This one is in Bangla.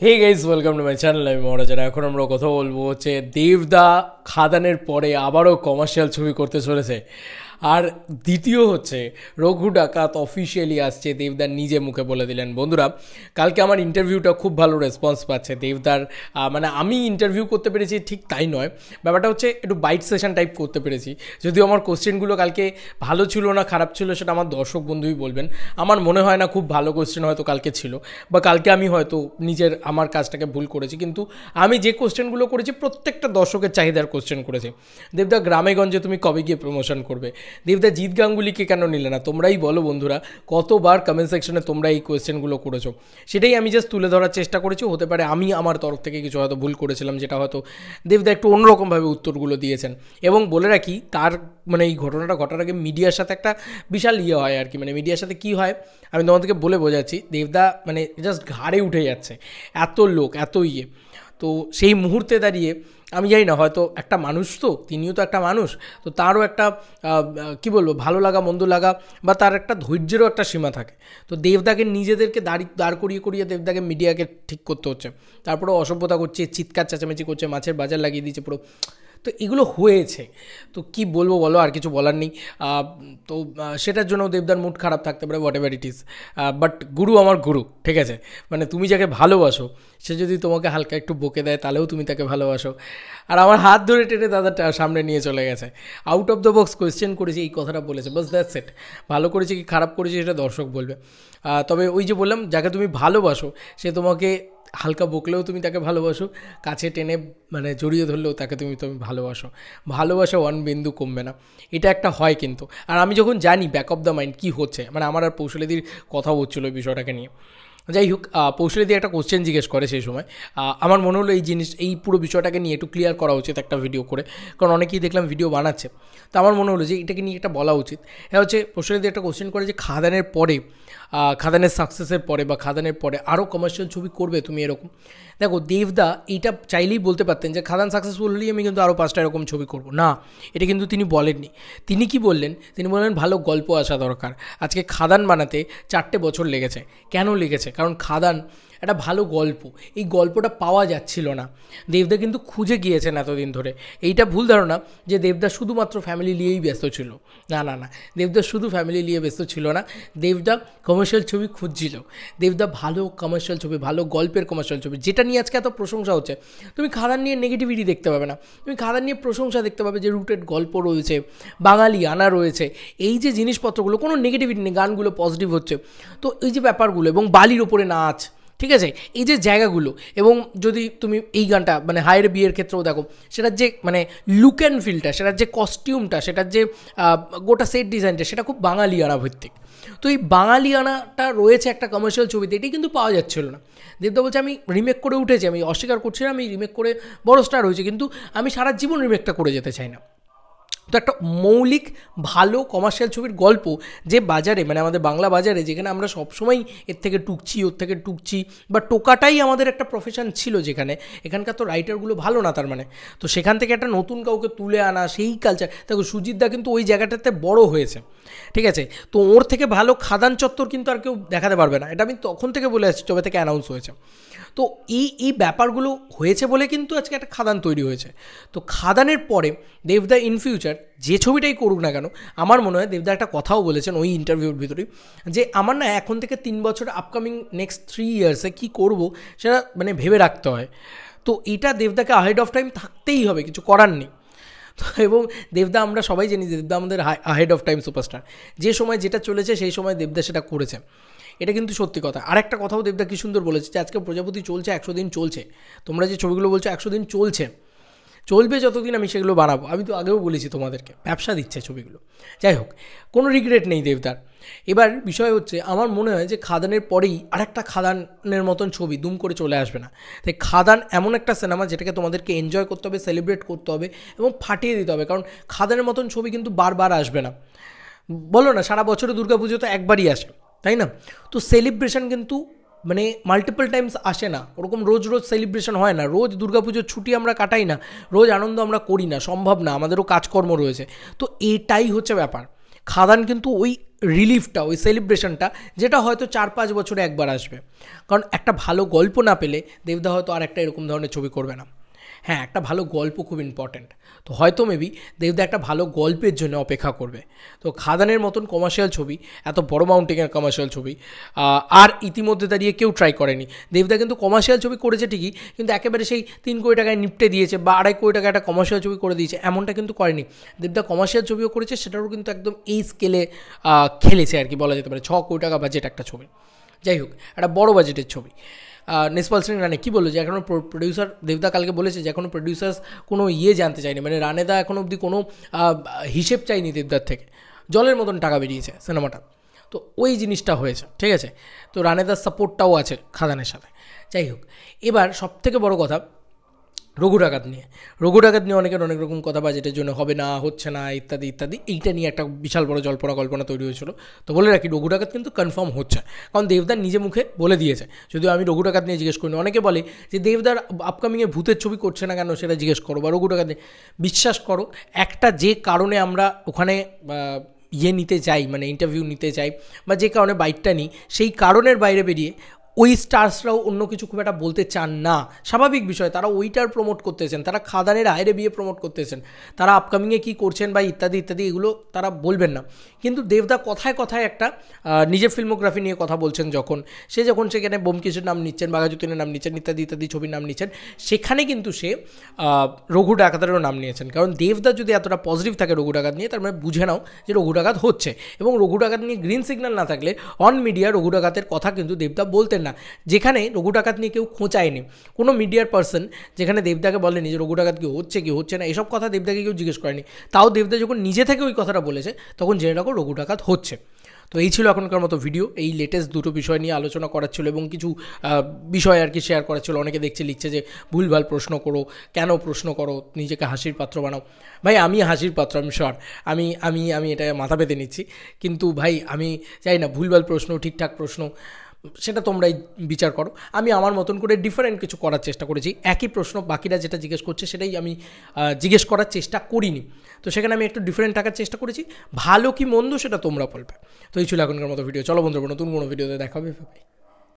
Hey guys welcome to my channel. আমি মহারাজারা। এখন আমরা কথা বলবো হচ্ছে দেবদা খাদানের পরে আবারও কমার্শিয়াল ছবি করতে চলেছে। আর দ্বিতীয় হচ্ছে রঘু ডাকাত অফিসিয়ালি আসছে, দেবদার নিজে মুখে বলে দিলেন। বন্ধুরা, কালকে আমার ইন্টারভিউটা খুব ভালো রেসপন্স পাচ্ছে দেবদার। মানে আমি ইন্টারভিউ করতে পেরেছি ঠিক তাই নয়, ব্যাপারটা হচ্ছে একটু বাইট সেশন টাইপ করতে পেরেছি। যদিও আমার কোশ্চেনগুলো কালকে ভালো ছিল না খারাপ ছিল সেটা আমার দর্শক বন্ধুই বলবেন। আমার মনে হয় না খুব ভালো কোশ্চেন হয়তো কালকে ছিল, বা কালকে আমি হয়তো আমার কাজটাকে ভুল করেছি। কিন্তু আমি যে কোশ্চেনগুলো করেছি প্রত্যেকটা দর্শকের চাহিদার কোশ্চেন করেছি। দেবদা, গ্রামেগঞ্জে তুমি কবে গিয়ে প্রমোশন করবে? দেবদা, জিৎ গাঙ্গুলিকে কেন নিলে না? তোমরাই বলো বন্ধুরা, কতবার কমেন্ট সেকশনে তোমরা এই কোয়েশ্চেনগুলো করেছো। সেটাই আমি জাস্ট তুলে ধরার চেষ্টা করেছি। হতে পারে আমি আমার তরফ থেকে কিছু হয়তো ভুল করেছিলাম, যেটা হয়তো দেবদা একটু অন্যরকমভাবে উত্তরগুলো দিয়েছেন। এবং বলে রাখি, তার মানে এই ঘটনাটা ঘটার আগে মিডিয়ার সাথে একটা বিশাল হয় আর কি। মানে মিডিয়ার সাথে কী হয় আমি তোমাদেরকে বলে বোঝাচ্ছি। দেবদা মানে জাস্ট ঘাড়ে উঠে যাচ্ছে, এত লোক এত তো সেই মুহূর্তে দাঁড়িয়ে আমি জানি না, হয়তো একটা মানুষ, তো তিনিও তো একটা মানুষ, তো তারও একটা কী বলবো, ভালো লাগা মন্দ লাগা বা তার একটা ধৈর্যেরও একটা সীমা থাকে। তো দেবদাকে নিজেদেরকে দাঁড় করিয়ে দেবদাকে মিডিয়াকে ঠিক করতে হচ্ছে। তারপরেও অসভ্যতা করছে, চিৎকার চেঁচামেচি করছে, মাছের বাজার লাগিয়ে দিয়েছে পুরো। তো এগুলো হয়েছে, তো কি বলবো বলো, আর কিছু বলার নেই। তো সেটার জন্য দেবদার মুড খারাপ থাকতে পারে, what ever it is. But গুরু আমার গুরু, ঠিক আছে? মানে তুমি যাকে ভালোবাসো সে যদি তোমাকে হালকা একটু বকে দেয় তাহলেও তুমি তাকে ভালোবাসো। আর আমার হাত ধরে টেনে দাদাটা সামনে নিয়ে চলে গেছে, out of the box question করেছে, এই কথাটা বলেছে, বাস দ্যাটস ইট। ভালো করেছে কি খারাপ করেছে সেটা দর্শক বলবে। তবে ওই যে বললাম, যাকে তুমি ভালোবাসো সে তোমাকে হালকা বকলেও তুমি তাকে ভালোবাসো, কাছে টেনে মানে জড়িয়ে ধরলেও তাকে তুমি ভালোবাসো। ভালোবাসা ওয়ান বিন্দু কমবে না, এটা একটা হয় কিন্তু। আর আমি যখন জানি ব্যাক অফ দ্য মাইন্ড কী হচ্ছে, মানে আমার আর পৌশালিদির কথা হচ্ছিলো এই বিষয়টাকে নিয়ে। যাই হোক, পৌশালিদি একটা কোশ্চেন জিজ্ঞেস করে সেই সময়। আমার মনে হলো এই পুরো বিষয়টাকে নিয়ে একটু ক্লিয়ার করা উচিত একটা ভিডিও করে, কারণ অনেকেই দেখলাম ভিডিও বানাচ্ছে। তো আমার মনে হলো যে এটাকে নিয়ে একটা বলা উচিত। হ্যাঁ, হচ্ছে পৌশালিদি একটা কোশ্চেন করে যে খাদানের পরে, খাদানের সাকসেসের পরে বা খাদানের পরে আরও কমার্শিয়াল ছবি করবে তুমি এরকম? দেখো, দেবদা এইটা চাইলেই বলতে পারতেন যে খাদান সাকসেসফুল হলেই আমি কিন্তু আরও 5টা এরকম ছবি করব না, এটা কিন্তু তিনি বলেননি। তিনি কি বললেন? তিনি বললেন ভালো গল্প আসা দরকার। আজকে খাদান বানাতে 4টে বছর লেগেছে। কেন লেগেছে? কারণ খাদান একটা ভালো গল্প, এই গল্পটা পাওয়া যাচ্ছিল না। দেবদা কিন্তু খুঁজে গিয়েছেন এতদিন ধরে। এইটা ভুল ধারণা যে দেবদা শুধুমাত্র ফ্যামিলি নিয়েই ব্যস্ত ছিল। না না না, দেবদা শুধু ফ্যামিলি নিয়ে ব্যস্ত ছিল না, দেবদা কমার্শিয়াল ছবি খুঁজছিল। দেবদা ভালো কমার্শিয়াল ছবি, ভালো গল্পের কমার্শিয়াল ছবি, যেটা নিয়ে আজকে এত প্রশংসা হচ্ছে। তুমি খাদান নিয়ে নেগেটিভিটি দেখতে পাবে না, তুমি খাদান নিয়ে প্রশংসা দেখতে পাবে, যে রুটেড গল্প রয়েছে, বাঙালি আনা রয়েছে, এই যে জিনিসপত্রগুলো, কোনো নেগেটিভিটি নেই, গানগুলো পজিটিভ হচ্ছে। তো এই যে ব্যাপারগুলো, এবং বালির ওপরে নাচ, ঠিক আছে, এই যে জায়গাগুলো, এবং যদি তুমি এই গানটা মানে হায়ের বিয়ের ক্ষেত্রেও দেখো, সেটার যে মানে লুক অ্যান্ড ফিলটা, সেটার যে কস্টিউমটা, সেটার যে গোটা সেট ডিজাইনটা, সেটা খুব বাঙালিয়ানা ভিত্তিক। তো এই বাঙালিয়ানাটা রয়েছে একটা কমার্শিয়াল ছবিতে, এটাই কিন্তু পাওয়া যাচ্ছিল না। দেবদা বলছে আমি রিমেক করে উঠেছি, আমি অস্বীকার করছি না, আমি রিমেক করে বড় স্টার হয়েছি, কিন্তু আমি সারা জীবন রিমেকটা করে যেতে চাই না। তো একটা মৌলিক ভালো কমার্শিয়াল ছবির গল্প, যে বাজারে মানে আমাদের বাংলা বাজারে, যেখানে আমরা সবসময় এর থেকে টুকছি ওর থেকে টুকছি, বা টোকাটাই আমাদের একটা প্রফেশন ছিল, যেখানে এখানকার তো রাইটারগুলো ভালো না, তার মানে তো সেখান থেকে একটা নতুন কাউকে তুলে আনা, সেই কালচার। দেখো, সুজিত দা কিন্তু ওই জায়গাটাতে বড় হয়েছে, ঠিক আছে? তো ওর থেকে ভালো খাদান চত্বর কিন্তু আর কেউ দেখাতে পারবে না, এটা আমি তখন থেকে বলে আসছি, যবে থেকে অ্যানাউন্স হয়েছে। তো এই ব্যাপারগুলো হয়েছে বলে কিন্তু আজকে একটা খাদান তৈরি হয়েছে। তো খাদানের পরে দেবদা ইন ফিউচার যে ছবিটাই করুক না কেন, আমার মনে হয় দেবদা একটা কথাও বলেছেন ওই ইন্টারভিউর ভিতরেই, যে আমার না এখন থেকে 3 বছর আপকামিং নেক্সট 3 ইয়ার্সে কী করব সেটা মানে ভেবে রাখতে হয়। তো এটা দেবদাকে আহেড অফ টাইম থাকতেই হবে, কিছু করার নেই। তো এবং দেবদা, আমরা সবাই জানি দেবদা আমাদের আহেড অফ টাইম সুপারস্টার। যে সময় যেটা চলেছে সেই সময় দেবদা সেটা করেছে, এটা কিন্তু সত্যি কথা। আর একটা কথাও দেবদা কী সুন্দর বলেছে, যে আজকে প্রজাপতি চলছে 100 দিন চলছে। তোমরা যে ছবিগুলো বলছো 100 দিন চলছে, চলবে যতদিন আমি সেগুলো বানাবো। আমি তো আগেও বলেছি তোমাদেরকে, ব্যবসা দিচ্ছে ছবিগুলো। যাই হোক, কোনো রিগ্রেট নেই দেবদার। এবার বিষয় হচ্ছে, আমার মনে হয় যে খাদানের পরেই আরেকটা খাদানের মতন ছবি দুম করে চলে আসবে না। তাই খাদান এমন একটা সিনেমা যেটাকে তোমাদেরকে এনজয় করতে হবে, সেলিব্রেট করতে হবে এবং ফাটিয়ে দিতে হবে। কারণ খাদানের মতন ছবি কিন্তু বারবার আসবে না। বলো না, সারা বছরে দুর্গাপুজো তো একবারই আসে, তাই না? তো সেলিব্রেশন কিন্তু মানে মাল্টিপল টাইমস আসে না, ওরকম রোজ রোজ সেলিব্রেশন হয় না, রোজ দুর্গাপুজোর ছুটি আমরা কাটাই না, রোজ আনন্দ আমরা করি না, সম্ভব না, আমাদেরও কাজকর্ম রয়েছে। তো এটাই হচ্ছে ব্যাপার। খাদান কিন্তু ওই রিলিফটা, ওই সেলিব্রেশনটা, যেটা হয়তো 4-5 বছরে একবার আসবে। কারণ একটা ভালো গল্প না পেলে দেবদা হয়তো আর একটা এরকম ধরনের ছবি করবে না। হ্যাঁ, একটা ভালো গল্প খুব ইম্পর্ট্যান্ট, তো হয়তো মেবি দেবদা একটা ভালো গল্পের জন্য অপেক্ষা করবে। তো খাদানের মতন কমার্শিয়াল ছবি, এত বড় মাউন্টেনের কমার্শিয়াল ছবি আর ইতিমধ্যে দাঁড়িয়ে কেউ ট্রাই করেনি। দেবদা কিন্তু কমার্শিয়াল ছবি করেছে ঠিকই, কিন্তু একেবারে সেই 3 কোটি টাকায় নিপটে দিয়েছে বা 2.5 কোটি টাকা একটা কমার্শিয়াল ছবি করে দিয়েছে, এমনটা কিন্তু করেনি। দেবদা কমার্শিয়াল ছবিও করেছে, সেটারও কিন্তু একদম এই স্কেলে খেলেছে আর কি বলা যেতে পারে। 6 কোটি টাকা বাজেট একটা ছবি, যাই হোক একটা বড় বাজেটের ছবি। নিসপাল সিং রানে কী বললো যে এখনও প্রডিউসার, দেবদা কালকে বলেছে যে এখনও প্রডিউসার্স কোনো জানতে চায়নি, মানে রানেদা এখনও অবধি কোনো হিসেব চাইনি দেবদার থেকে, জলের মতন টাকা বেরিয়েছে সিনেমাটা। তো ওই জিনিসটা হয়েছে, ঠিক আছে। তো রানেদার সাপোর্টটাও আছে খাদানের সাথে। যাই হোক, এবার সবথেকে বড় কথা রঘু ডাকাত নিয়ে। রঘু ডাকাত নিয়ে অনেকের অনেক রকম কথা, বাজেটের জন্য হবে না, হচ্ছে না, ইত্যাদি ইত্যাদি। এইটা নিয়ে একটা বিশাল বড় জল্পনা কল্পনা তৈরি হয়েছিল। তো বলে রাখি, রঘু ডাকাত কিন্তু কনফার্ম হচ্ছে, কারণ দেবদার নিজে মুখে বলে দিয়েছে। যদিও আমি রঘু ডাকাত নিয়ে জিজ্ঞেস করিনি, অনেকে বলে যে দেবদার আপকামিংয়ে ভূতের ছবি করছে না কেন, সেটা জিজ্ঞেস করো, বা রঘু ডাকাত নিয়ে বিশ্বাস করো, একটা যে কারণে আমরা ওখানে নিতে যাই, মানে ইন্টারভিউ নিতে যাই, বা যে কারণে বাইকটা নিই, সেই কারণের বাইরে বেরিয়ে ওই স্টার্সরাও অন্য কিছু খুব একটা বলতে চান না, স্বাভাবিক বিষয়। তারা ওইটার প্রমোট করতেছেন, তারা খাদানের আয়রে বিয়ে প্রমোট করতেছেন, তারা আপকামিংয়ে কী করছেন বা ইত্যাদি ইত্যাদি এগুলো তারা বলবেন না। কিন্তু দেবদা কথায় কথায় একটা নিজের ফিল্মোগ্রাফি নিয়ে কথা বলছেন, যখন সেখানে বোমকেশের নাম নিচ্ছেন, বাঘাযতীনের নাম নিচ্ছেন, ইত্যাদি ইত্যাদি ছবির নাম নিচ্ছেন, সেখানে কিন্তু সে রঘু ডাকাতেরও নাম নিয়েছেন। কারণ দেবদা যদি এতটা পজিটিভ থাকে রঘু ডাকাত নিয়ে, তার মানে বুঝে নাও যে রঘু ডাকাত হচ্ছে। এবং রঘু ডাকাত নিয়ে গ্রিন সিগন্যাল না থাকলে অন মিডিয়া রঘু ডাকাতের কথা কিন্তু দেবদা বলতেন না। যেখানে রঘু ডাকাত নিয়ে কেউ খোঁচায়নি, কোনো মিডিয়ার পার্সন যেখানে দেবদাকে বলেনি যে রঘু ডাকাত কি হচ্ছে না, এসব কথা দেবদাকে কেউ জিজ্ঞেস করেনি। তাও দেবদা যখন নিজে থেকে ওই কথাটা বলেছে, তখন জেনে রাখো রঘু ডাকাত হচ্ছে। তো এই ছিল এখনকার মতো ভিডিও। এই লেটেস্ট দুটো বিষয় নিয়ে আলোচনা করার ছিল এবং কিছু বিষয় আর কি শেয়ার করার ছিল। অনেকে লিখছে যে ভুলভাল প্রশ্ন করো, কেন প্রশ্ন করো, নিজেকে হাসির পাত্র বানাও। ভাই আমি হাসির পাত্র, আমি শিওর, আমি এটা মাথা পেতে নিচ্ছি। কিন্তু ভাই আমি চাই না ভুলভাল প্রশ্ন, ঠিকঠাক প্রশ্ন, সেটা তোমরাই বিচার করো। আমি আমার মতন করে ডিফারেন্ট কিছু করার চেষ্টা করেছি। একই প্রশ্ন বাকিরা যেটা জিজ্ঞেস করছে সেটাই আমি জিজ্ঞেস করার চেষ্টা করিনি। তো সেখানে আমি একটু ডিফারেন্ট থাকার চেষ্টা করেছি। ভালো কি মন্দ সেটা তোমরা বলবে। তো এই ছিল এখনকার মতো ভিডিও। চলো বন্ধুরা, নতুন কোনো ভিডিওতে দেখা হবে।